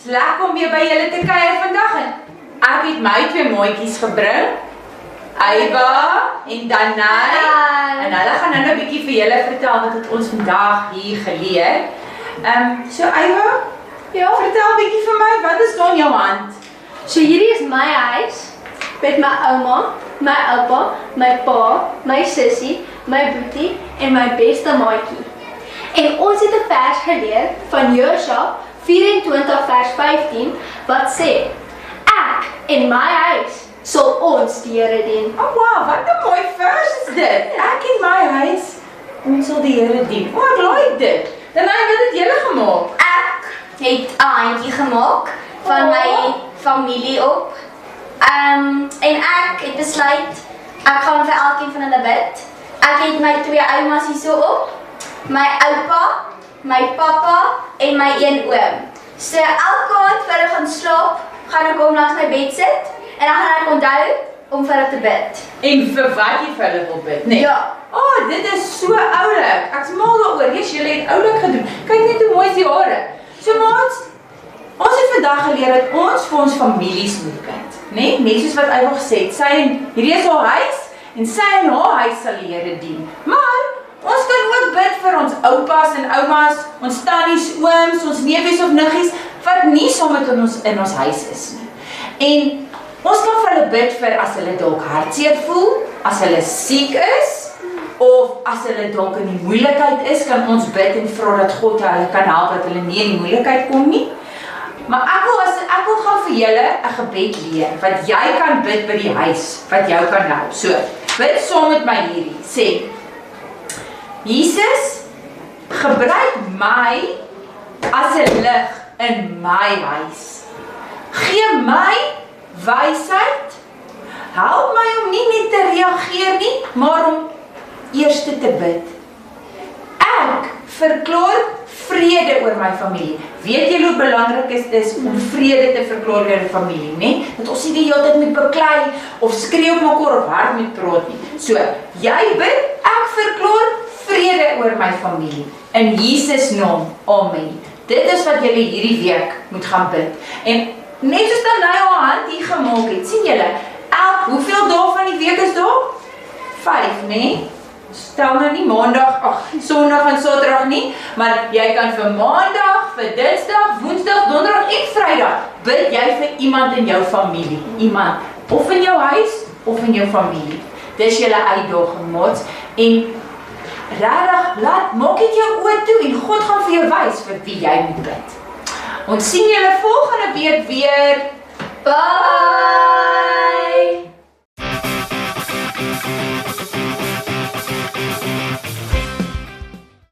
Lekker om weer by julle te kuier vandag en ek het my twee maatjies gebring, Aiba en Danai, en hulle gaan nou 'n bietjie vir julle vertel wat het ons vandag hier geleer. So Aiba, Ja, vertel 'n bietjie vir my, wat is daar in jou hand? so hierdie is my huis met my ouma, my oupa, my pa, my sussie, my boetie en my beste maatjie. En ons het 'n vers geleer van Josua 24 vers 15 wat sê: Ek en my huis sal ons die Here dien. Oh wow, wat 'n mooi vers is dit. Ek en my huis, ons sal die Here dien. O, ek like dit. Danai, wat het julle gemaak? Ek het 'n handjie gemaak van my familie op. En ek het besluit ek gaan vir elkeen van hulle bid. Ek het my twee oumas hierso op, my oupa, my pappa en my een oom. So elke aand voor ek gaan slaap, gaan ek hom langs my bed sit en dan gaan ek onthou om vir hulle te bid. En vir wat jy vir hulle wil bid, nee? Ja. Oh, dit is so oulik. Ek's mal daaroor. Yes, julle het oulik gedoen. Kyk net hoe mooi is die hare. So maats, ons het vandag geleer dat ons vir ons families moet bid, né? Net soos wat Aiba gesê het, sy en hierdie is haar huis en sy en haar huis sal die Here dien. Maar ons kan ook bid vir ons oupas en oumas, ons tannies, ooms, ons neefies of niggies wat nie saam met ons in ons huis is nie. En ons kan vir hulle bid vir as hulle dalk hartseer voel, as hulle siek is, of as hulle dalk in die moeilikheid is, kan ons bid en vra dat God hulle kan help dat hulle nie in die moeilikheid kom nie. Maar ek wil gaan vir julle 'n gebed leer wat jy kan bid by die huis wat jou kan help. So, bid saam met my hierdie. Sê: Jesus, gebruik my as 'n lig in my huis. Gee my wysheid. Help my om nie net te reageer nie, maar om eers te bid. Ek verklaar vrede oor my familie. Weet julle hoe belangrik is dit om vrede te verklaar oor 'n familie, né? Dat ons nie die hele tyd moet beklei of skree op mekaar of hard moet praat nie. So, jy bid, ek verklaar vrede oor my familie. In Jesus naam. Amen. Dit is wat julle hierdie week moet gaan bid. En net soos Danai haar hand hier gemaak het, sien julle, hoeveel dae van die week is daar? 5, né? Stel nou nie maandag, Sondag en Saterdag nie, maar jy kan vir Maandag, vir Dinsdag, Woensdag, Donderdag en Vrydag bid jy vir iemand in jou familie. Iemand, of in jou huis, of in jou familie. Dis julle uitdaging, maats. En regtig, maak dit jou oë toe en God gaan vir jou wys vir wie jy moet bid. Ons sien julle volgende week weer. Bye!